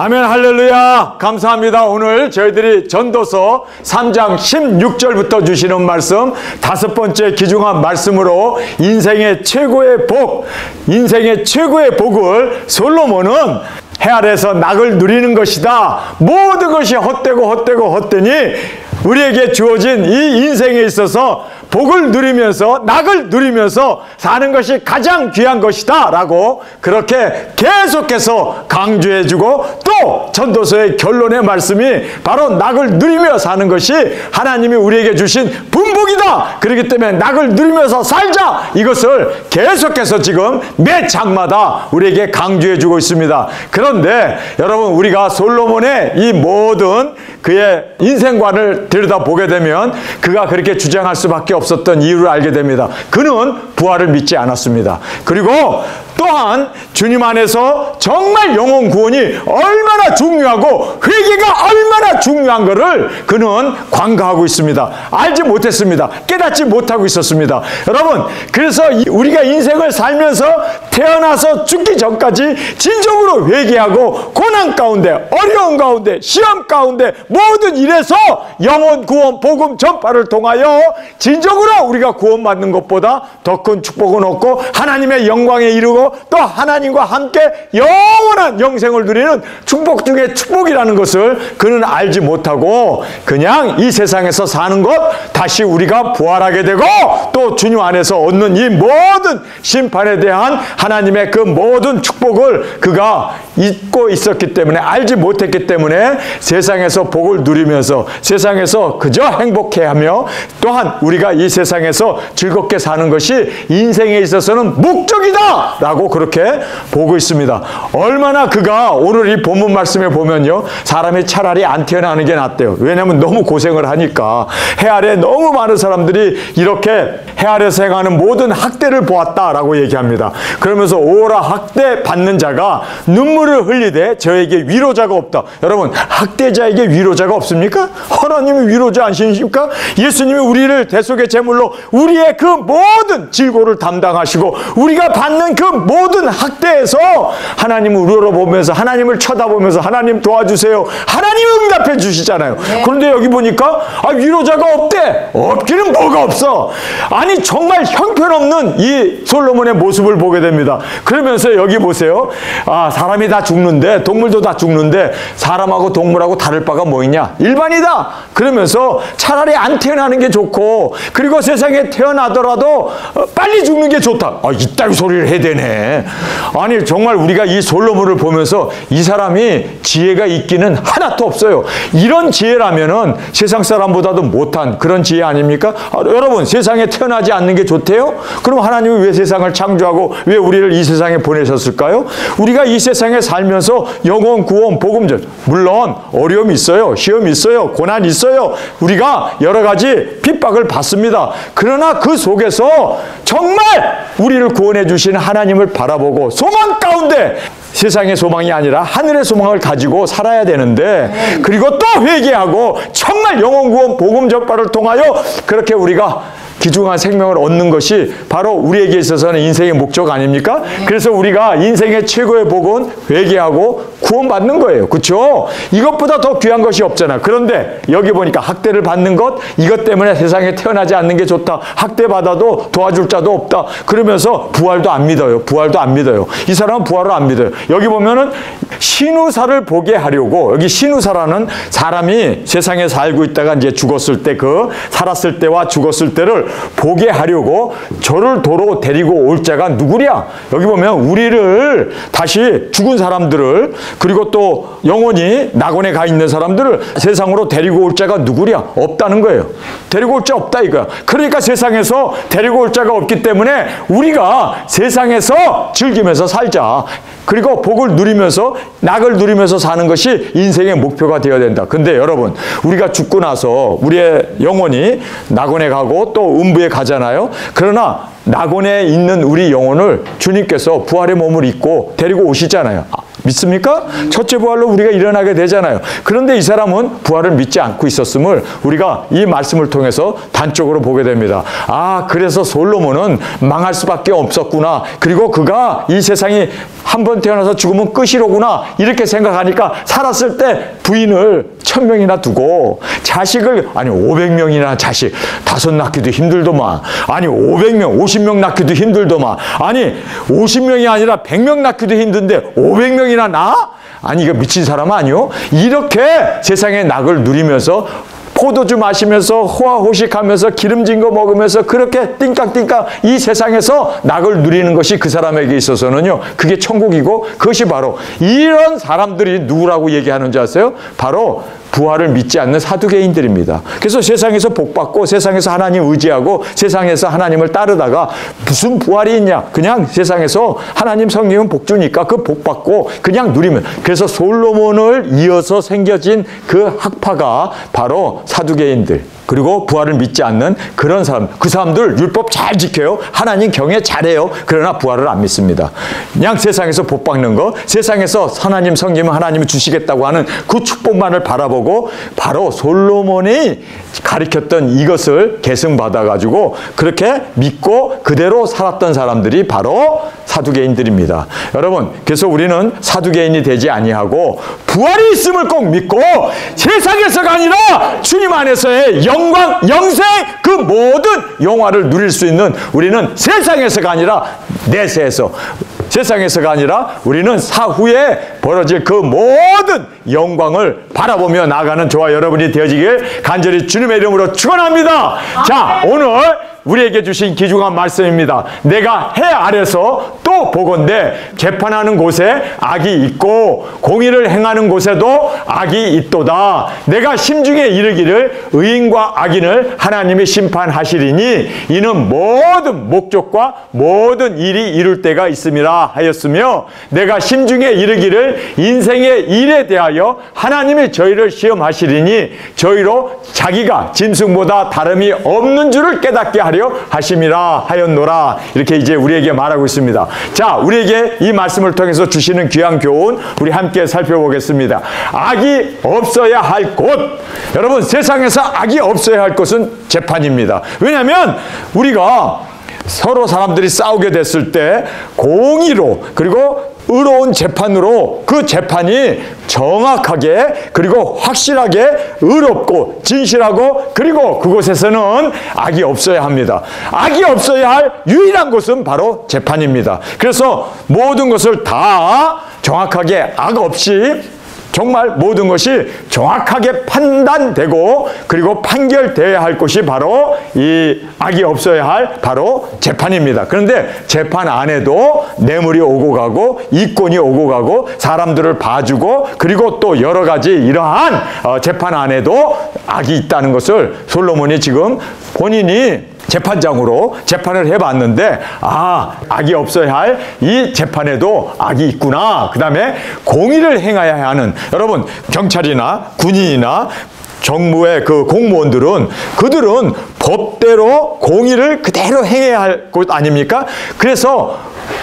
아멘. 할렐루야. 감사합니다. 오늘 저희들이 전도서 3장 16절부터 주시는 말씀, 5번째 귀중한 말씀으로 인생의 최고의 복, 인생의 최고의 복을 솔로몬은 해 아래서 낙을 누리는 것이다. 모든 것이 헛되니 우리에게 주어진 이 인생에 있어서 복을 누리면서 낙을 누리면서 사는 것이 가장 귀한 것이다 라고 그렇게 계속해서 강조해주고, 또 전도서의 결론의 말씀이 바로 낙을 누리며 사는 것이 하나님이 우리에게 주신 분복이다. 그렇기 때문에 낙을 누리면서 살자, 이것을 계속해서 지금 매 장마다 우리에게 강조해주고 있습니다. 그런데 여러분, 우리가 솔로몬의 이 모든 그의 인생관을 들여다보게 되면 그가 그렇게 주장할 수밖에 없었던 이유를 알게 됩니다. 그는 부활을 믿지 않았습니다. 그리고 또한 주님 안에서 정말 영혼 구원이 얼마나 중요하고 회개가 얼마나 중요한 것을 그는 관가하고 있습니다. 알지 못했습니다. 깨닫지 못하고 있었습니다. 여러분, 그래서 우리가 인생을 살면서 태어나서 죽기 전까지 진정으로 회개하고 고난 가운데, 어려운 가운데, 시험 가운데 모든 일에서 영혼 구원, 복음 전파를 통하여 진정으로 우리가 구원받는 것보다 더 큰 축복은 없고 하나님의 영광에 이르고 또 하나님과 함께 영원한 영생을 누리는 축복 중에 축복이라는 것을 그는 알지 못하고 그냥 이 세상에서 사는 것, 다시 우리가 부활하게 되고 또 주님 안에서 얻는 이 모든 심판에 대한 하나님의 그 모든 축복을 그가 잊고 있었기 때문에, 알지 못했기 때문에 세상에서 복을 누리면서 세상에서 그저 행복해하며 또한 우리가 이 세상에서 즐겁게 사는 것이 인생에 있어서는 목적이다 라고 그렇게 보고 있습니다. 얼마나 그가 오늘 이 본문 말씀에 보면요, 사람이 차라리 안 태어나는 게 낫대요. 왜냐하면 너무 고생을 하니까. 해 아래 너무 많은 사람들이 이렇게 해 아래서 행하는 모든 학대를 보았다라고 얘기합니다. 그러면서 오라 학대 받는 자가 눈물을 흘리되 저에게 위로자가 없다. 여러분, 학대자에게 위로자가 없습니까? 하나님이 위로자 아니십니까? 예수님이 우리를 대속의 제물로 우리의 그 모든 질고를 담당하시고 우리가 받는 그 모든 학대에서 하나님을 우러러보면서, 하나님을 쳐다보면서 하나님 도와주세요, 하나님이 응답해 주시잖아요. 네. 그런데 여기 보니까 위로자가 없대. 없기는 뭐가 없어. 아니 정말 형편없는 이 솔로몬의 모습을 보게 됩니다. 그러면서 여기 보세요. 사람이 다 죽는데, 동물도 다 죽는데 사람하고 동물하고 다를 바가 뭐 있냐? 일반이다. 그러면서 차라리 안 태어나는 게 좋고, 그리고 세상에 태어나더라도 빨리 죽는 게 좋다. 이따위 소리를 해야 되네. 아니 정말 우리가 이 솔로몬을 보면서 이 사람이 지혜가 있기는 하나도 없어요. 이런 지혜라면은 세상 사람보다도 못한 그런 지혜 아닙니까? 여러분, 세상에 태어나지 않는 게 좋대요? 그럼 하나님이 왜 세상을 창조하고 왜 우리를 이 세상에 보내셨을까요? 우리가 이 세상에 살면서 영혼 구원, 복음전, 물론 어려움이 있어요, 시험이 있어요, 고난이 있어요, 우리가 여러 가지 핍박을 받습니다. 그러나 그 속에서 정말 우리를 구원해 주신 하나님을 바라보고 소망 가운데, 세상의 소망이 아니라 하늘의 소망을 가지고 살아야 되는데, 그리고 또 회개하고 정말 영혼 구원, 복음 전파를 통하여 그렇게 우리가 귀중한 생명을 얻는 것이 바로 우리에게 있어서는 인생의 목적 아닙니까? 그래서 우리가 인생의 최고의 복은 회개하고 구원받는 거예요. 그렇죠? 이것보다 더 귀한 것이 없잖아. 그런데 여기 보니까 학대를 받는 것, 이것 때문에 세상에 태어나지 않는 게 좋다. 학대받아도 도와줄 자도 없다. 그러면서 부활도 안 믿어요. 부활도 안 믿어요. 이 사람은 부활을 안 믿어요. 여기 보면은 신우사를 보게 하려고, 여기 신우사라는 사람이 세상에 살고 있다가 이제 죽었을 때, 그 살았을 때와 죽었을 때를 보게 하려고 저를 도로 데리고 올 자가 누구랴? 여기 보면 우리를, 다시 죽은 사람들을, 그리고 또 영원히 낙원에 가 있는 사람들을 세상으로 데리고 올 자가 누구랴? 없다는 거예요. 데리고 올 자 없다 이거야. 그러니까 세상에서 데리고 올 자가 없기 때문에 우리가 세상에서 즐기면서 살자. 그리고 복을 누리면서, 낙을 누리면서 사는 것이 인생의 목표가 되어야 된다. 근데 여러분, 우리가 죽고 나서 우리의 영혼이 낙원에 가고 또 음부에 가잖아요. 그러나 낙원에 있는 우리 영혼을 주님께서 부활의 몸을 입고 데리고 오시잖아요. 믿습니까? 첫째 부활로 우리가 일어나게 되잖아요. 그런데 이 사람은 부활을 믿지 않고 있었음을 우리가 이 말씀을 통해서 단적으로 보게 됩니다. 아, 그래서 솔로몬은 망할 수밖에 없었구나. 그리고 그가 이 세상이 한 번 태어나서 죽으면 끝이로구나. 이렇게 생각하니까 살았을 때 부인을 1000명이나 두고 자식을 500명이나 자식 5 낳기도 힘들더만. 500명 50명 낳기도 힘들더만. 50명이 아니라 100명 낳기도 힘든데 500명이나 낳아? 이거 미친 사람 아니요? 이렇게 세상의 낙을 누리면서 포도주 마시면서 호화호식하면서 기름진 거 먹으면서 그렇게 띵깍띵깍 이 세상에서 낙을 누리는 것이 그 사람에게 있어서는요, 그게 천국이고, 그것이 바로 이런 사람들이 누구라고 얘기하는지 아세요? 바로 부활을 믿지 않는 사두개인들입니다. 그래서 세상에서 복받고 세상에서 하나님 의지하고 세상에서 하나님을 따르다가 무슨 부활이 있냐, 그냥 세상에서 하나님 성령은 복주니까 그 복받고 그냥 누리면, 그래서 솔로몬을 이어서 생겨진 그 학파가 바로 사두개인들, 그리고 부활을 믿지 않는 그런 사람, 그 사람들 율법 잘 지켜요. 하나님 경외 잘해요. 그러나 부활을 안 믿습니다. 그냥 세상에서 복 받는 거, 세상에서 하나님 성기면 하나님이 주시겠다고 하는 그 축복만을 바라보고 바로 솔로몬이 가르쳤던 이것을 계승받아가지고 그렇게 믿고 그대로 살았던 사람들이 바로 사두개인들입니다. 여러분, 그래서 우리는 사두개인이 되지 아니하고 부활이 있음을 꼭 믿고 세상에서가 아니라 주님 안에서의 영광, 영생, 그 모든 영화를 누릴 수 있는, 우리는 세상에서가 아니라 내세에서, 세상에서가 아니라 우리는 사후에 벌어질 그 모든 영광을 바라보며 나아가는 저와 여러분이 되어지길 간절히 주님의 이름으로 축원합니다. 자, 오늘 우리에게 주신 귀중한 말씀입니다. 내가 해 아래서 또 보건대 재판하는 곳에 악이 있고 공의를 행하는 곳에도 악이 있도다. 내가 심중에 이르기를 의인과 악인을 하나님이 심판하시리니 이는 모든 목적과 모든 일이 이룰 때가 있음이라 하였으며, 내가 심중에 이르기를 인생의 일에 대하여 하나님이 저희를 시험하시리니 저희로 자기가 짐승보다 다름이 없는 줄을 깨닫게 하려 하심이라 하였노라. 이렇게 이제 우리에게 말하고 있습니다. 자, 우리에게 이 말씀을 통해서 주시는 귀한 교훈 우리 함께 살펴보겠습니다. 악이 없어야 할 곳, 여러분, 세상에서 악이 없어야 할 곳은 재판입니다. 왜냐하면 우리가 서로 사람들이 싸우게 됐을 때 공의로, 그리고 의로운 재판으로 그 재판이 정확하게, 그리고 확실하게, 의롭고 진실하고, 그리고 그곳에서는 악이 없어야 합니다. 악이 없어야 할 유일한 곳은 바로 재판입니다. 그래서 모든 것을 다 정확하게 악 없이 정말 모든 것이 정확하게 판단되고 그리고 판결되어야 할 것이 바로 이 악이 없어야 할 바로 재판입니다. 그런데 재판 안에도 뇌물이 오고 가고 이권이 오고 가고 사람들을 봐주고 그리고 또 여러 가지 이러한 재판 안에도 악이 있다는 것을 솔로몬이 지금 본인이 재판장으로 재판을 해봤는데, 악이 없어야 할 이 재판에도 악이 있구나. 그 다음에 공의를 행해야 하는, 여러분, 경찰이나 군인이나 정부의 그 공무원들은 그들은 법대로 공의를 그대로 행해야 할 곳 아닙니까? 그래서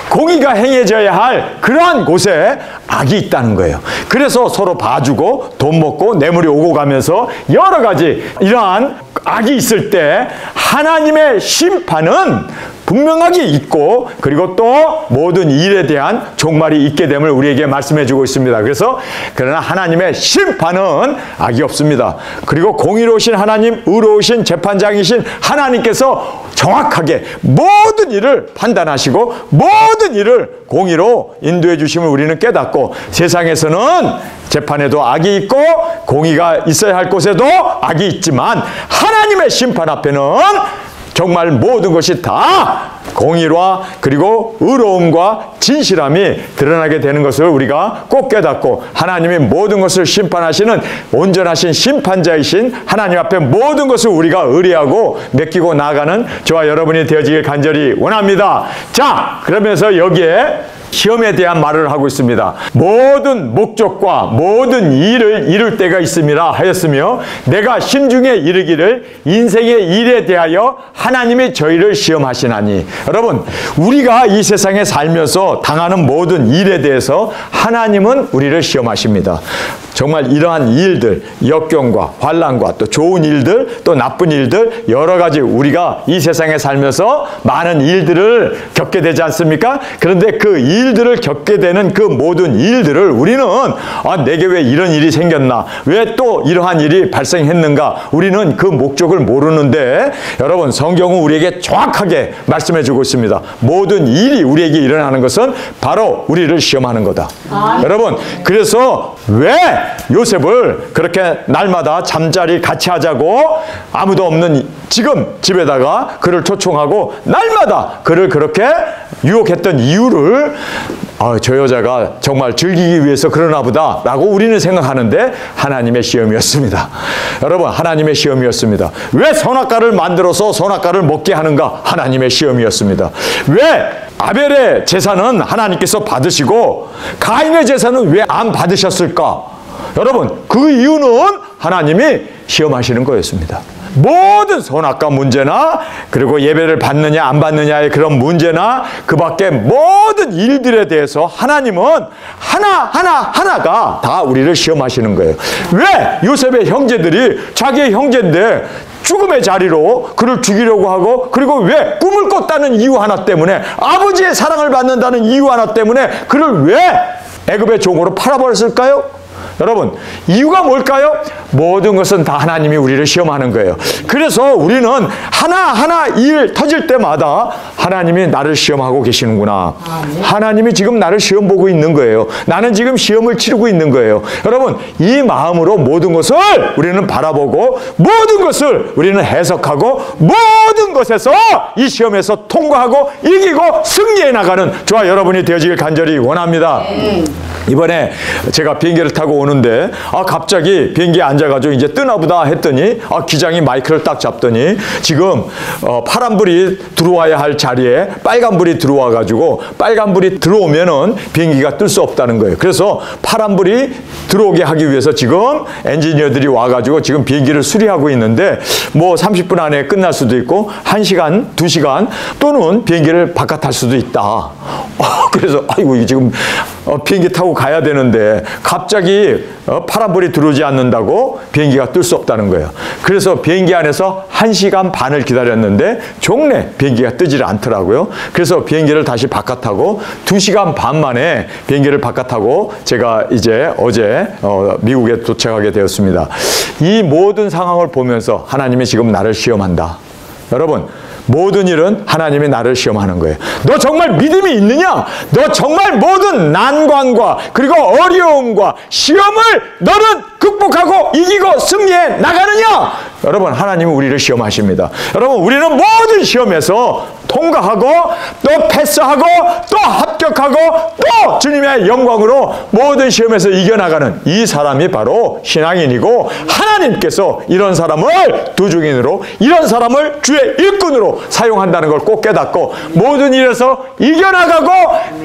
공의가 행해져야 할 그러한 곳에 악이 있다는 거예요. 그래서 서로 봐주고 돈 먹고 뇌물이 오고 가면서 여러 가지 이러한 악이 있을 때 하나님의 심판은 분명하게 있고, 그리고 또 모든 일에 대한 종말이 있게 됨을 우리에게 말씀해 주고 있습니다. 그래서 그러나 하나님의 심판은 악이 없습니다. 그리고 공의로우신 하나님, 의로우신 재판장이신 하나님께서 정확하게 모든 일을 판단하시고 모든 일을 공의로 인도해 주심을 우리는 깨닫고, 세상에서는 재판에도 악이 있고 공의가 있어야 할 곳에도 악이 있지만 하나님의 심판 앞에는 정말 모든 것이 다 공의와 그리고 의로움과 진실함이 드러나게 되는 것을 우리가 꼭 깨닫고, 하나님이 모든 것을 심판하시는 온전하신 심판자이신 하나님 앞에 모든 것을 우리가 의뢰하고 맡기고 나아가는 저와 여러분이 되어지길 간절히 원합니다. 자, 그러면서 여기에 시험에 대한 말을 하고 있습니다. 모든 목적과 모든 일을 이룰 때가 있음이라 하였으며 내가 심중에 이르기를 인생의 일에 대하여 하나님이 저희를 시험하시나니. 여러분, 우리가 이 세상에 살면서 당하는 모든 일에 대해서 하나님은 우리를 시험하십니다. 정말 이러한 일들, 역경과 환난과 또 좋은 일들, 또 나쁜 일들, 여러 가지 우리가 이 세상에 살면서 많은 일들을 겪게 되지 않습니까? 그런데 그 일들을 겪게 되는 그 모든 일들을 우리는 내게 왜 이런 일이 생겼나? 왜 또 이러한 일이 발생했는가? 우리는 그 목적을 모르는데 여러분, 성경은 우리에게 정확하게 말씀해 주고 있습니다. 모든 일이 우리에게 일어나는 것은 바로 우리를 시험하는 거다. 여러분, 그래서 왜 요셉을 그렇게 날마다 잠자리 같이 하자고 아무도 없는 지금 집에다가 그를 초청하고 날마다 그를 그렇게 유혹했던 이유를 저 여자가 정말 즐기기 위해서 그러나 보다 라고 우리는 생각하는데 하나님의 시험이었습니다. 여러분, 하나님의 시험이었습니다. 왜 선악과를 만들어서 선악과를 먹게 하는가? 하나님의 시험이었습니다. 왜 아벨의 제사는 하나님께서 받으시고 가인의 제사는 왜 안 받으셨을까? 여러분, 그 이유는 하나님이 시험하시는 거였습니다. 모든 선악과 문제나 그리고 예배를 받느냐 안 받느냐의 그런 문제나 그 밖에 모든 일들에 대해서 하나님은 하나가 다 우리를 시험하시는 거예요. 왜 요셉의 형제들이 자기의 형제인데 죽음의 자리로 그를 죽이려고 하고, 그리고 왜 꿈을 꿨다는 이유 하나 때문에, 아버지의 사랑을 받는다는 이유 하나 때문에 그를 왜 애굽의 종으로 팔아버렸을까요? 여러분, 이유가 뭘까요? 모든 것은 다 하나님이 우리를 시험하는 거예요. 그래서 우리는 하나하나 일 터질 때마다 하나님이 나를 시험하고 계시는구나. 하나님이 지금 나를 시험 보고 있는 거예요. 나는 지금 시험을 치르고 있는 거예요. 여러분, 이 마음으로 모든 것을 우리는 바라보고 모든 것을 우리는 해석하고 모든 것에서 이 시험에서 통과하고 이기고 승리해 나가는 저와 여러분이 되어지길 간절히 원합니다. 이번에 제가 비행기를 타고 오는데 갑자기 비행기에 앉아가지고 이제 뜨나보다 했더니 기장이 마이크를 딱 잡더니 지금 파란불이 들어와야 할 자리에 빨간불이 들어와가지고 빨간불이 들어오면은 비행기가 뜰 수 없다는 거예요. 그래서 파란불이 들어오게 하기 위해서 지금 엔지니어들이 와가지고 지금 비행기를 수리하고 있는데 뭐 30분 안에 끝날 수도 있고 1시간, 2시간 또는 비행기를 바깥 할 수도 있다. 그래서 아이고 지금 비행기 타고 가야 되는데 갑자기 파란불이 들어오지 않는다고 비행기가 뜰 수 없다는 거예요. 그래서 비행기 안에서 1시간 반을 기다렸는데 종래 비행기가 뜨질 않더라고요. 그래서 비행기를 다시 바깥 타고 2시간 반 만에 비행기를 바깥 타고 제가 이제 어제 미국에 도착하게 되었습니다. 이 모든 상황을 보면서 하나님이 지금 나를 시험한다. 여러분, 모든 일은 하나님이 나를 시험하는 거예요. 너 정말 믿음이 있느냐? 너 정말 모든 난관과 그리고 어려움과 시험을 너는 극복하고 이기고 승리해 나가느냐? 여러분, 하나님은 우리를 시험하십니다. 여러분, 우리는 모든 시험에서 통과하고 또 패스하고 또 합격하고 또 주님의 영광으로 모든 시험에서 이겨나가는 이 사람이 바로 신앙인이고, 하나님께서 이런 사람을 두중인으로, 이런 사람을 주의 일꾼으로 사용한다는 걸 꼭 깨닫고 모든 일에서 이겨나가고,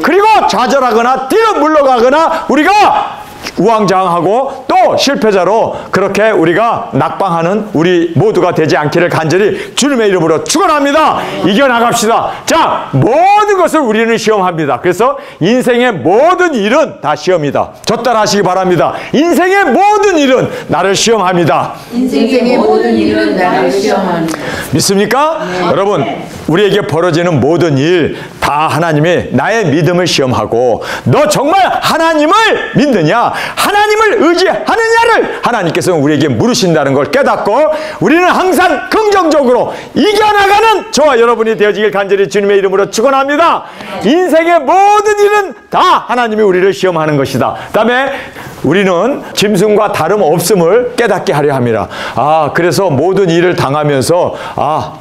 그리고 좌절하거나 뒤로 물러가거나 우리가 우왕좌왕하고 또 실패자로 그렇게 우리가 낙방하는 우리 모두가 되지 않기를 간절히 주님의 이름으로 축원합니다. 이겨나갑시다. 자, 모든 것을 우리는 시험합니다. 그래서 인생의 모든 일은 다 시험이다. 저 따라 하시기 바랍니다. 인생의 모든 일은 나를 시험합니다. 인생의 모든 일은 나를 시험합니다. 믿습니까? 네. 여러분, 우리에게 벌어지는 모든 일 다 하나님이 나의 믿음을 시험하고, 너 정말 하나님을 믿느냐, 하나님을 의지하느냐를 하나님께서는 우리에게 물으신다는 걸 깨닫고 우리는 항상 긍정적으로 이겨나가는 저와 여러분이 되어지길 간절히 주님의 이름으로 축원합니다. 인생의 모든 일은 다 하나님이 우리를 시험하는 것이다. 그다음에 우리는 짐승과 다름없음을 깨닫게 하려 합니다. 그래서 모든 일을 당하면서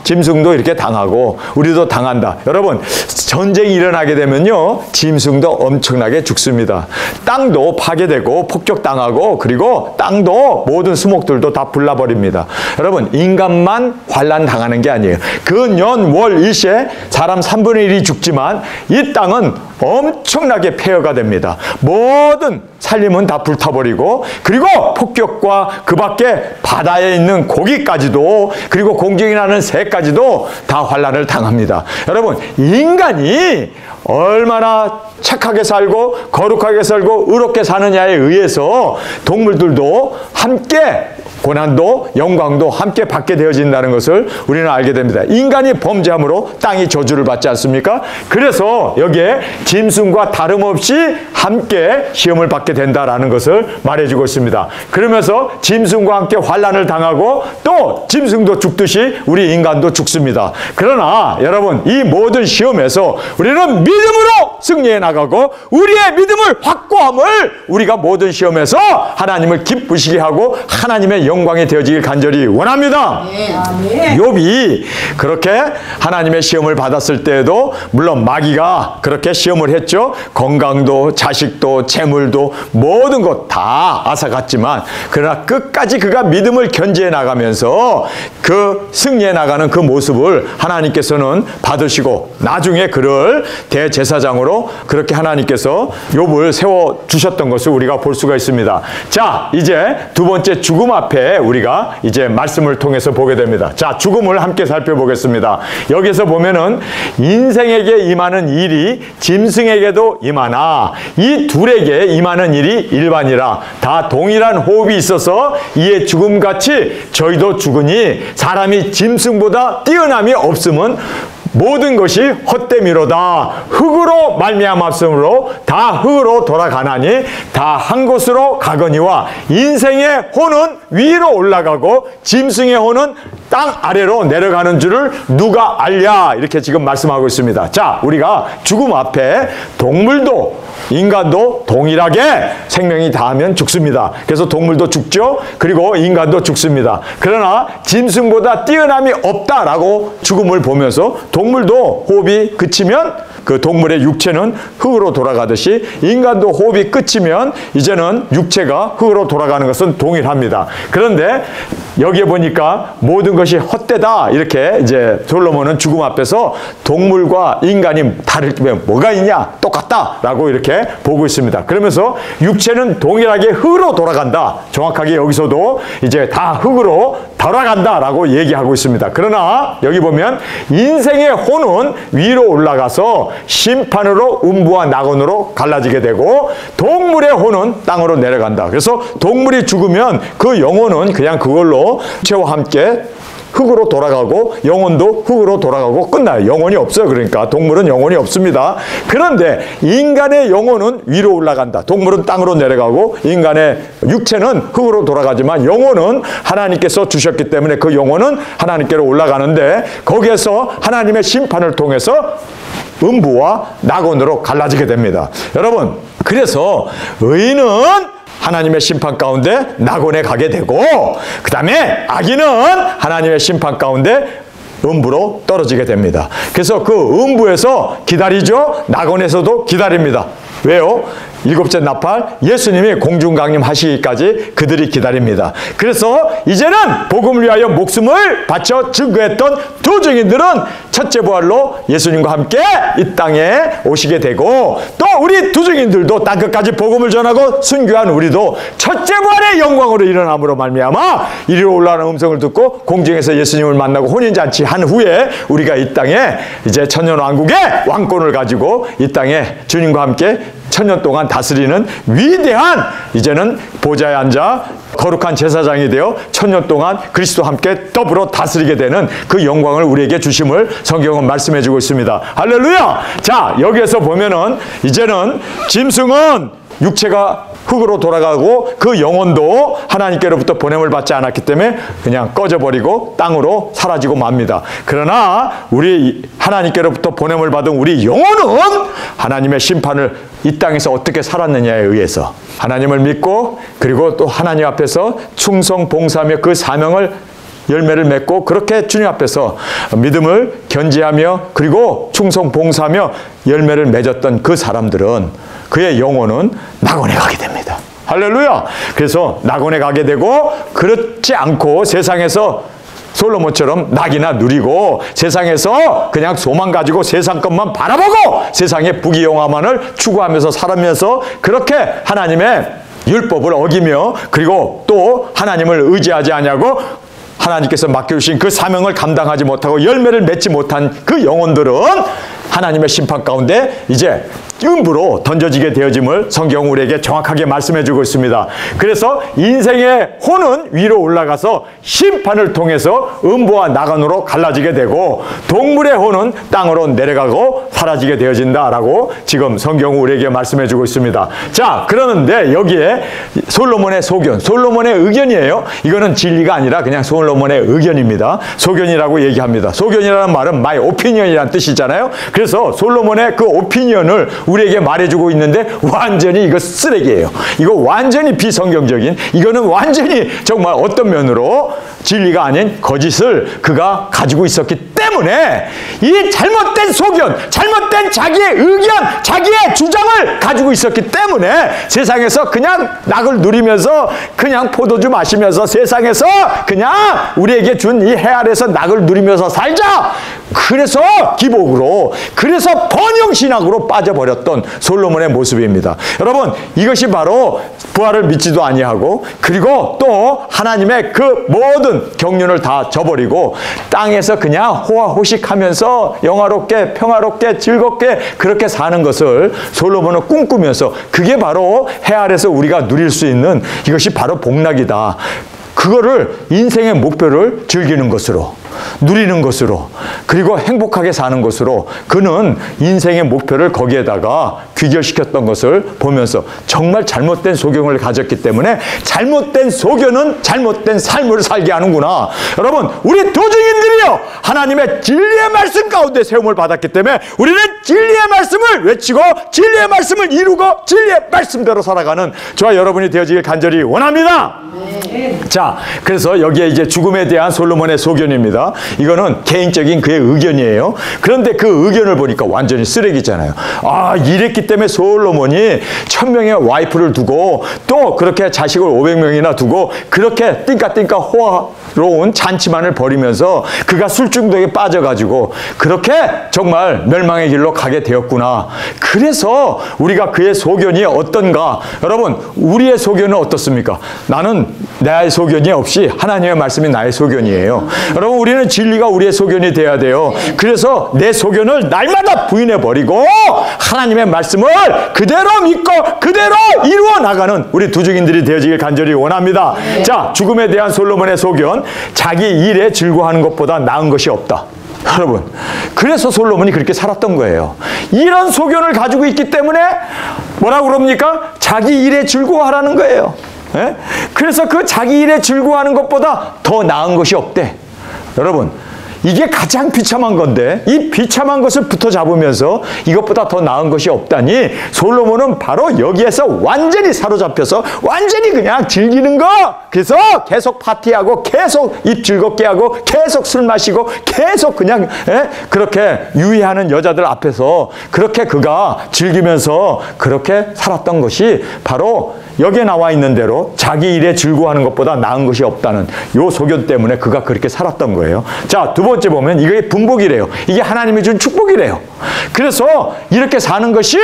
짐승도 이렇게 당하고 우리도 당한다. 여러분, 전쟁이 일어나게 되면요, 짐승도 엄청나게 죽습니다. 땅도 파괴되고 폭격당하고, 그리고 땅도 모든 수목들도 다 불나버립니다. 여러분, 인간만 환난 당하는 게 아니에요. 그 년, 월, 일시에 사람 3분의 1이 죽지만 이 땅은 엄청나게 폐허가 됩니다. 모든 살림은 다 불타버리고, 그리고 폭격과 그 밖에 바다에 있는 고기까지도, 그리고 공중에 나는 새까지도 다 환난을 당합니다. 여러분, 인간이 얼마나 착하게 살고 거룩하게 살고 의롭게 사느냐에 의해서 동물들도 함께 고난도 영광도 함께 받게 되어진다는 것을 우리는 알게 됩니다. 인간이 범죄함으로 땅이 저주를 받지 않습니까? 그래서 여기에 짐승과 다름없이 함께 시험을 받게 된다라는 것을 말해주고 있습니다. 그러면서 짐승과 함께 환난을 당하고 또 짐승도 죽듯이 우리 인간도 죽습니다. 그러나 여러분, 이 모든 시험에서 우리는 믿음으로 승리해 나가고 우리의 믿음을 확고함을 우리가 모든 시험에서 하나님을 기쁘시게 하고 하나님의 영광이 되어지길 간절히 원합니다. 욥이 그렇게 하나님의 시험을 받았을 때에도 물론 마귀가 그렇게 시험을 했죠. 건강도 자식도 재물도 모든 것 다 앗아갔지만 그러나 끝까지 그가 믿음을 견지해 나가면서 그 승리해 나가는 그 모습을 하나님께서는 받으시고 나중에 그를 대제사장으로 그렇게 하나님께서 욥을 세워주셨던 것을 우리가 볼 수가 있습니다. 자, 이제 두 번째 죽음 앞에 우리가 이제 말씀을 통해서 보게 됩니다. 자, 죽음을 함께 살펴보겠습니다. 여기서 보면은 인생에게 임하는 일이 짐승에게도 임하나 이 둘에게 임하는 일이 일반이라 다 동일한 호흡이 있어서 이에 죽음같이 저희도 죽으니 사람이 짐승보다 뛰어남이 없음은 모든 것이 헛됨이로다. 흙으로 말미암았으므로 다 흙으로 돌아가나니 다 한 곳으로 가거니와 인생의 혼은 위로 올라가고 짐승의 혼은 땅 아래로 내려가는 줄을 누가 알랴. 이렇게 지금 말씀하고 있습니다. 자, 우리가 죽음 앞에 동물도 인간도 동일하게 생명이 다하면 죽습니다. 그래서 동물도 죽죠. 그리고 인간도 죽습니다. 그러나 짐승보다 뛰어남이 없다라고 죽음을 보면서 동물도 호흡이 그치면 그 동물의 육체는 흙으로 돌아가듯이 인간도 호흡이 끝이면 이제는 육체가 흙으로 돌아가는 것은 동일합니다. 그런데 여기에 보니까 모든 것이 헛되다 이렇게 이제 솔로몬은 죽음 앞에서 동물과 인간이 다를 게 뭐가 있냐 똑같다라고 이렇게 보고 있습니다. 그러면서 육체는 동일하게 흙으로 돌아간다. 정확하게 여기서도 이제 다 흙으로 돌아간다라고 얘기하고 있습니다. 그러나 여기 보면 인생의 혼은 위로 올라가서 심판으로 음부와 낙원으로 갈라지게 되고 동물의 혼은 땅으로 내려간다. 그래서 동물이 죽으면 그 영혼은 그냥 그걸로 육체와 함께 흙으로 돌아가고 영혼도 흙으로 돌아가고 끝나요. 영혼이 없어요. 그러니까 동물은 영혼이 없습니다. 그런데 인간의 영혼은 위로 올라간다. 동물은 땅으로 내려가고 인간의 육체는 흙으로 돌아가지만 영혼은 하나님께서 주셨기 때문에 그 영혼은 하나님께로 올라가는데 거기에서 하나님의 심판을 통해서 음부와 낙원으로 갈라지게 됩니다. 여러분, 그래서 의인은 하나님의 심판 가운데 낙원에 가게 되고 그 다음에 악인은 하나님의 심판 가운데 음부로 떨어지게 됩니다. 그래서 그 음부에서 기다리죠. 낙원에서도 기다립니다. 왜요? 일곱째 나팔 예수님이 공중 강림하시기까지 그들이 기다립니다. 그래서 이제는 복음을 위하여 목숨을 바쳐 증거했던 두 증인들은 첫째 부활로 예수님과 함께 이 땅에 오시게 되고 또 우리 두 증인들도 땅끝까지 복음을 전하고 순교한 우리도 첫째 부활의 영광으로 일어남으로 말미암아 이리로 올라오는 음성을 듣고 공중에서 예수님을 만나고 혼인잔치 한 후에 우리가 이 땅에 이제 천년왕국의 왕권을 가지고 이 땅에 주님과 함께 천년 동안 다스리는 위대한 이제는 보좌에 앉아 거룩한 제사장이 되어 천년 동안 그리스도와 함께 더불어 다스리게 되는 그 영광을 우리에게 주심을 성경은 말씀해 주고 있습니다. 할렐루야! 자, 여기에서 보면은 이제는 짐승은 육체가 흙으로 돌아가고 그 영혼도 하나님께로부터 보냄을 받지 않았기 때문에 그냥 꺼져버리고 땅으로 사라지고 맙니다. 그러나 우리 하나님께로부터 보냄을 받은 우리 영혼은 하나님의 심판을 이 땅에서 어떻게 살았느냐에 의해서 하나님을 믿고 그리고 또 하나님 앞에서 충성 봉사하며 그 사명을 열매를 맺고 그렇게 주님 앞에서 믿음을 견지하며 그리고 충성 봉사하며 열매를 맺었던 그 사람들은 그의 영혼은 낙원에 가게 됩니다. 할렐루야! 그래서 낙원에 가게 되고 그렇지 않고 세상에서 솔로몬처럼 낙이나 누리고 세상에서 그냥 소망 가지고 세상 것만 바라보고 세상의 부귀영화만을 추구하면서 살면서 그렇게 하나님의 율법을 어기며 그리고 또 하나님을 의지하지 아니하고 하나님께서 맡겨주신 그 사명을 감당하지 못하고 열매를 맺지 못한 그 영혼들은 하나님의 심판 가운데 이제 음부로 던져지게 되어짐을 성경 우리에게 정확하게 말씀해 주고 있습니다. 그래서 인생의 혼은 위로 올라가서 심판을 통해서 음부와 나간으로 갈라지게 되고 동물의 혼은 땅으로 내려가고 사라지게 되어진다라고 지금 성경 우리에게 말씀해 주고 있습니다. 자, 그러는데 여기에 솔로몬의 소견, 솔로몬의 의견이에요. 이거는 진리가 아니라 그냥 솔로몬의 의견입니다. 소견이라고 얘기합니다. 소견이라는 말은 my opinion이라는 뜻이잖아요. 그래서 솔로몬의 그 오피니언을 우리에게 말해주고 있는데 완전히 이거 쓰레기예요. 이거 완전히 비성경적인, 이거는 완전히 정말 어떤 면으로 진리가 아닌 거짓을 그가 가지고 있었기 때문에 이 잘못된 소견, 잘못된 자기의 의견, 자기의 주장을 가지고 있었기 때문에 세상에서 그냥 낙을 누리면서 그냥 포도주 마시면서 세상에서 그냥 우리에게 준 이 해 아래서 낙을 누리면서 살자. 그래서 기복으로, 그래서 번영신학으로 빠져버렸던 솔로몬의 모습입니다. 여러분, 이것이 바로 부활을 믿지도 아니하고 그리고 또 하나님의 그 모든 경륜을 다 저버리고 땅에서 그냥 호화호식하면서 영화롭게 평화롭게 즐겁게 그렇게 사는 것을 솔로몬은 꿈꾸면서 그게 바로 해 아래서 우리가 누릴 수 있는 이것이 바로 복락이다. 그거를 인생의 목표를 즐기는 것으로, 누리는 것으로, 그리고 행복하게 사는 것으로 그는 인생의 목표를 거기에다가 귀결시켰던 것을 보면서 정말 잘못된 소견을 가졌기 때문에 잘못된 소견은 잘못된 삶을 살게 하는구나. 여러분, 우리 도중인들이요, 하나님의 진리의 말씀 가운데 세움을 받았기 때문에 우리는 진리의 말씀을 외치고 진리의 말씀을 이루고 진리의 말씀대로 살아가는 저와 여러분이 되어지길 간절히 원합니다. 자, 그래서 여기에 이제 죽음에 대한 솔로몬의 소견입니다. 이거는 개인적인 그의 의견이에요. 그런데 그 의견을 보니까 완전히 쓰레기잖아요. 아, 이랬기 때문에 솔로몬이 1000명의 와이프를 두고 또 그렇게 자식을 500명이나 두고 그렇게 띵까띵까 호화로운 잔치만을 벌이면서 그가 술 중독에 빠져가지고 그렇게 정말 멸망의 길로 가게 되었구나. 그래서 우리가 그의 소견이 어떤가? 여러분, 우리의 소견은 어떻습니까? 나는 나의 소견이 없이 하나님의 말씀이 나의 소견이에요. 여러분, 우리는 진리가 우리의 소견이 돼야 돼요. 그래서 내 소견을 날마다 부인해버리고 하나님의 말씀을 그대로 믿고 그대로 이루어 나가는 우리 두중인들이 되어지길 간절히 원합니다. 자, 죽음에 대한 솔로몬의 소견, 자기 일에 즐거워하는 것보다 나은 것이 없다. 여러분, 그래서 솔로몬이 그렇게 살았던 거예요. 이런 소견을 가지고 있기 때문에 뭐라고 그럽니까? 자기 일에 즐거워하라는 거예요. 예? 그래서 그 자기 일에 즐거워하는 것보다 더 나은 것이 없대. 여러분, 이게 가장 비참한 건데 이 비참한 것을 붙어 잡으면서 이것보다 더 나은 것이 없다니 솔로몬은 바로 여기에서 완전히 사로잡혀서 완전히 그냥 즐기는 거. 그래서 계속 파티하고 계속 입 즐겁게 하고 계속 술 마시고 계속 그냥 그렇게 유의하는 여자들 앞에서 그렇게 그가 즐기면서 그렇게 살았던 것이 바로 여기에 나와 있는 대로 자기 일에 즐거워하는 것보다 나은 것이 없다는 요 소견 때문에 그가 그렇게 살았던 거예요. 자, 두 번째 보면 이게 분복이래요. 이게 하나님이 준 축복이래요. 그래서 이렇게 사는 것이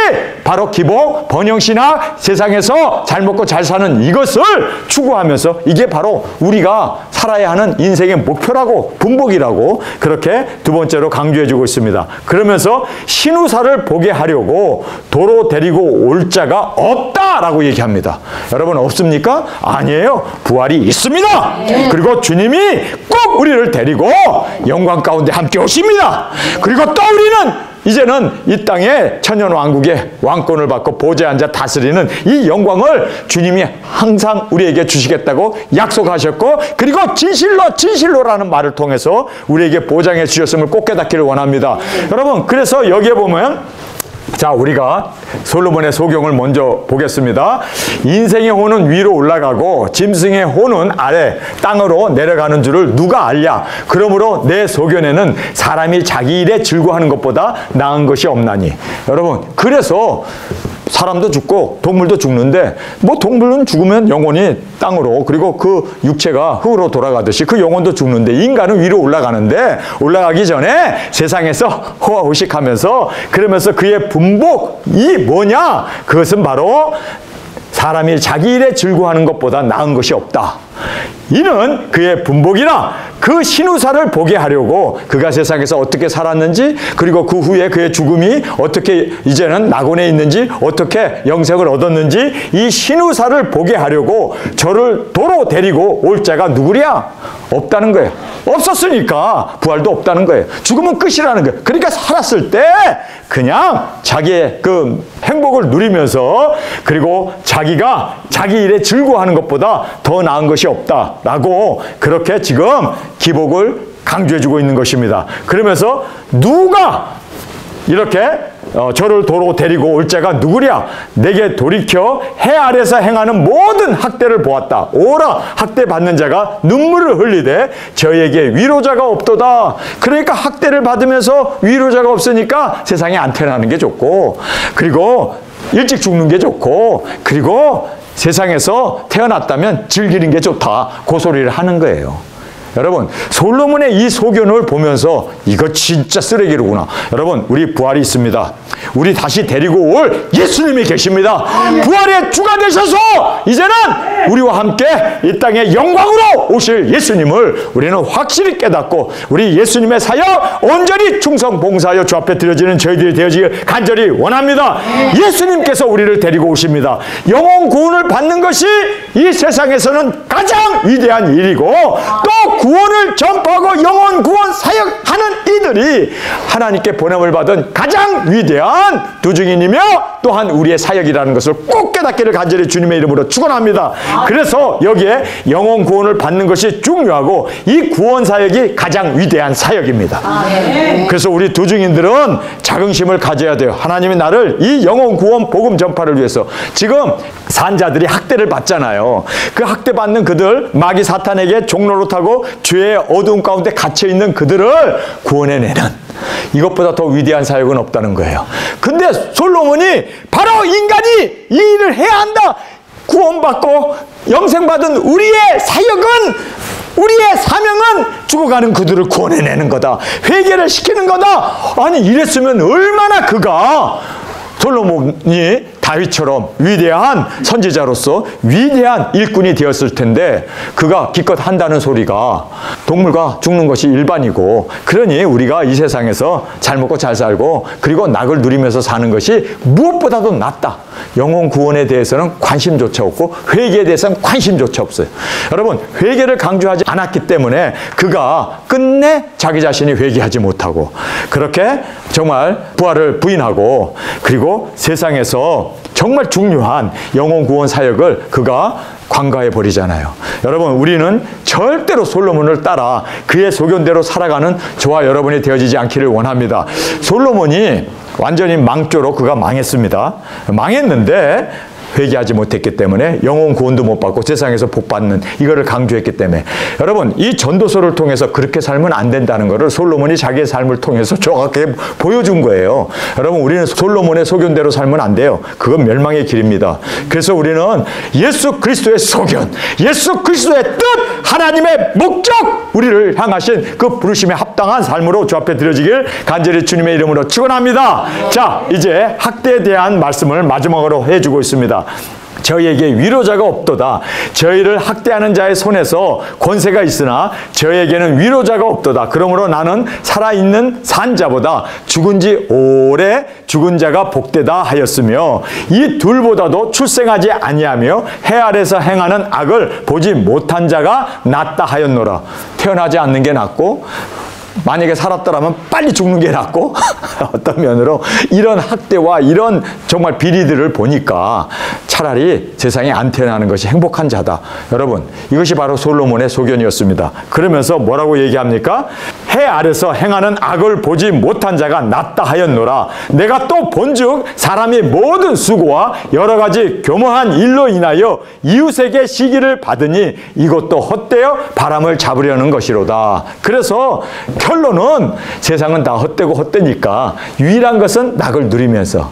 바로 기복, 번영신학, 세상에서 잘 먹고 잘 사는 이것을 추구하면서 이게 바로 우리가 살아야 하는 인생의 목표라고, 분복이라고 그렇게 두 번째로 강조해주고 있습니다. 그러면서 신우사를 보게 하려고 도로 데리고 올 자가 없다라고 얘기합니다. 여러분, 없습니까? 아니에요. 부활이 있습니다. 그리고 주님이 꼭 우리를 데리고 영광 가운데 함께 오십니다. 그리고 또 우리는 이제는 이 땅에 천년왕국의 왕권을 받고 보좌에 앉아 다스리는 이 영광을 주님이 항상 우리에게 주시겠다고 약속하셨고, 그리고 진실로라는 말을 통해서 우리에게 보장해 주셨음을 꼭 깨닫기를 원합니다. 여러분, 그래서 여기에 보면 자, 우리가 솔로몬의 소경을 먼저 보겠습니다. 인생의 혼은 위로 올라가고 짐승의 혼은 아래 땅으로 내려가는 줄을 누가 알랴? 그러므로 내 소견에는 사람이 자기 일에 즐거워하는 것보다 나은 것이 없나니. 여러분, 그래서 사람도 죽고 동물도 죽는데 뭐 동물은 죽으면 영혼이 땅으로 그리고 그 육체가 흙으로 돌아가듯이 그 영혼도 죽는데 인간은 위로 올라가는데 올라가기 전에 세상에서 호화호식하면서 그러면서 그의 분복이 뭐냐? 그것은 바로 사람이 자기 일에 즐거워하는 것보다 나은 것이 없다. 이는 그의 분복이나 그 신우사를 보게 하려고 그가 세상에서 어떻게 살았는지 그리고 그 후에 그의 죽음이 어떻게 이제는 낙원에 있는지 어떻게 영생을 얻었는지 이 신우사를 보게 하려고 저를 도로 데리고 올 자가 누구랴? 없다는 거예요. 없었으니까 부활도 없다는 거예요. 죽으면 끝이라는 거예요. 그러니까 살았을 때 그냥 자기의 그 행복을 누리면서 그리고 자기가 자기 일에 즐거워하는 것보다 더 나은 것이 없다라고 그렇게 지금 기복을 강조해주고 있는 것입니다. 그러면서 누가 이렇게 저를 도로 데리고 올 자가 누구랴? 내게 돌이켜 해 아래서 행하는 모든 학대를 보았다. 오라 학대받는 자가 눈물을 흘리되 저에게 위로자가 없도다. 그러니까 학대를 받으면서 위로자가 없으니까 세상에 안 태어나는 게 좋고 그리고 일찍 죽는 게 좋고 그리고 세상에서 태어났다면 즐기는 게 좋다. 그 소리를 하는 거예요. 여러분 솔로몬의 이 소견을 보면서 이거 진짜 쓰레기로구나. 여러분 우리 부활이 있습니다. 우리 다시 데리고 올 예수님이 계십니다. 부활의 주가 되셔서 이제는 우리와 함께 이 땅에 영광으로 오실 예수님을 우리는 확실히 깨닫고 우리 예수님의 사역 온전히 충성 봉사하여 주 앞에 드려지는 저희들이 되어지길 간절히 원합니다. 예수님께서 우리를 데리고 오십니다. 영혼 구원을 받는 것이 이 세상에서는 가장 위대한 일이고 또 구원을 전파하고 영혼 구원 사역하는 이들이 하나님께 보냄을 받은 가장 위대한 두 증인이며 또한 우리의 사역이라는 것을 꼭 깨닫기를 간절히 주님의 이름으로 축원합니다. 그래서 여기에 영혼 구원을 받는 것이 중요하고 이 구원 사역이 가장 위대한 사역입니다. 그래서 우리 두 증인들은 자긍심을 가져야 돼요. 하나님이 나를 이 영혼 구원 복음 전파를 위해서 지금 산자들이 학대를 받잖아요. 그 학대받는 그들 마귀 사탄에게 종로로 타고 죄의 어두운 가운데 갇혀있는 그들을 구원해내는 이것보다 더 위대한 사역은 없다는 거예요. 근데 솔로몬이 바로 인간이 이 일을 해야 한다. 구원받고 영생받은 우리의 사역은 우리의 사명은 죽어가는 그들을 구원해내는 거다. 회개를 시키는 거다. 아니 이랬으면 얼마나 그가 솔로몬이 다윗처럼 위대한 선지자로서 위대한 일꾼이 되었을 텐데 그가 기껏 한다는 소리가 동물과 죽는 것이 일반이고 그러니 우리가 이 세상에서 잘 먹고 잘 살고 그리고 낙을 누리면서 사는 것이 무엇보다도 낫다. 영혼 구원에 대해서는 관심조차 없고 회개에 대해서는 관심조차 없어요. 여러분 회개를 강조하지 않았기 때문에 그가 끝내 자기 자신이 회개하지 못하고 그렇게 정말 부활을 부인하고 그리고 세상에서 정말 중요한 영혼 구원 사역을 그가 관가해 버리잖아요. 여러분 우리는 절대로 솔로몬을 따라 그의 소견대로 살아가는 저와 여러분이 되어지지 않기를 원합니다. 솔로몬이 완전히 망조로 그가 망했습니다. 망했는데 회개하지 못했기 때문에 영혼 구원도 못 받고 세상에서 복 받는 이거를 강조했기 때문에 여러분 이 전도서를 통해서 그렇게 살면 안 된다는 것을 솔로몬이 자기의 삶을 통해서 정확하게 보여준 거예요. 여러분 우리는 솔로몬의 소견대로 살면 안 돼요. 그건 멸망의 길입니다. 그래서 우리는 예수 그리스도의 소견, 예수 그리스도의 뜻, 하나님의 목적, 우리를 향하신 그 부르심에 합당한 삶으로 주 앞에 드려지길 간절히 주님의 이름으로 축원합니다. 자 이제 학대에 대한 말씀을 마지막으로 해주고 있습니다. 저희에게 위로자가 없도다. 저희를 학대하는 자의 손에서 권세가 있으나 저희에게는 위로자가 없도다. 그러므로 나는 살아있는 산자보다 죽은 지 오래 죽은 자가 복되다 하였으며 이 둘보다도 출생하지 아니하며 해 아래서 행하는 악을 보지 못한 자가 낫다 하였노라. 태어나지 않는 게 낫고 만약에 살았더라면 빨리 죽는 게 낫고 어떤 면으로 이런 학대와 이런 정말 비리들을 보니까 차라리 세상에 안 태어나는 것이 행복한 자다. 여러분 이것이 바로 솔로몬의 소견이었습니다. 그러면서 뭐라고 얘기합니까? 해 아래서 행하는 악을 보지 못한 자가 낫다 하였노라. 내가 또 본즉 사람이 모든 수고와 여러 가지 교모한 일로 인하여 이웃에게 시기를 받으니 이것도 헛되어 바람을 잡으려는 것이로다. 그래서 결론은 세상은 다 헛되고 헛되니까 유일한 것은 낙을 누리면서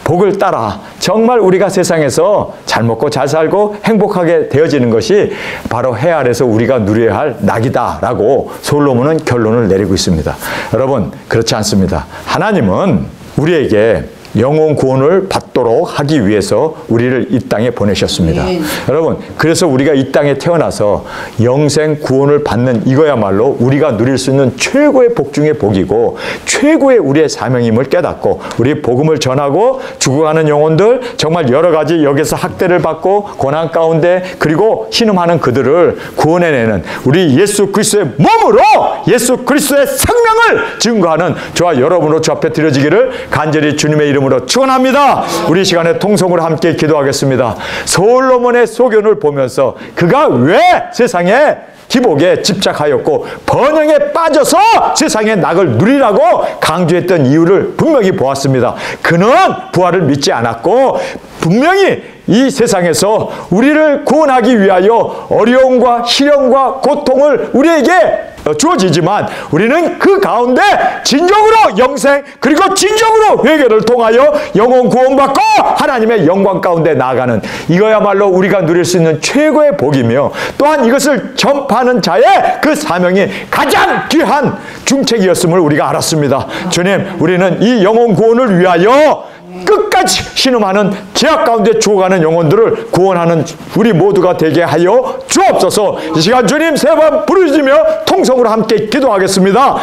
복을 따라 정말 우리가 세상에서 잘 먹고 잘 살고 행복하게 되어지는 것이 바로 해 아래서 우리가 누려야 할 낙이다라고 솔로몬은 결론을 내리고 있습니다. 여러분, 그렇지 않습니다. 하나님은 우리에게 영혼 구원을 받도록 하기 위해서 우리를 이 땅에 보내셨습니다. 여러분, 그래서 우리가 이 땅에 태어나서 영생 구원을 받는 이거야말로 우리가 누릴 수 있는 최고의 복 중의 복이고 최고의 우리의 사명임을 깨닫고 우리 복음을 전하고 죽어가는 영혼들, 정말 여러 가지 여기서 학대를 받고 고난 가운데 그리고 신음하는 그들을 구원해내는 우리 예수 그리스도의 몸으로 예수 그리스도의 생명을 증거하는 저와 여러분으로 주 앞에 드려지기를 간절히 주님의 이름으로 축원합니다. 우리 시간에 통성으로 함께 기도하겠습니다. 솔로몬의 소견을 보면서 그가 왜 세상에 기복에 집착하였고 번영에 빠져서 세상의 낙을 누리라고 강조했던 이유를 분명히 보았습니다. 그는 부활을 믿지 않았고 분명히 이 세상에서 우리를 구원하기 위하여 어려움과 시련과 고통을 우리에게 주어지지만 우리는 그 가운데 진정으로 영생 그리고 진정으로 회개를 통하여 영혼 구원받고 하나님의 영광 가운데 나아가는 이거야말로 우리가 누릴 수 있는 최고의 복이며 또한 이것을 전파하는 자의 그 사명이 가장 귀한 중책이었음을 우리가 알았습니다. 주님, 우리는 이 영혼 구원을 위하여 끝까지 신음하는 죄악 가운데 죽어가는 영혼들을 구원하는 우리 모두가 되게 하여 주옵소서. 이 시간 주님 세 번 부르짖으며 통성으로 함께 기도하겠습니다.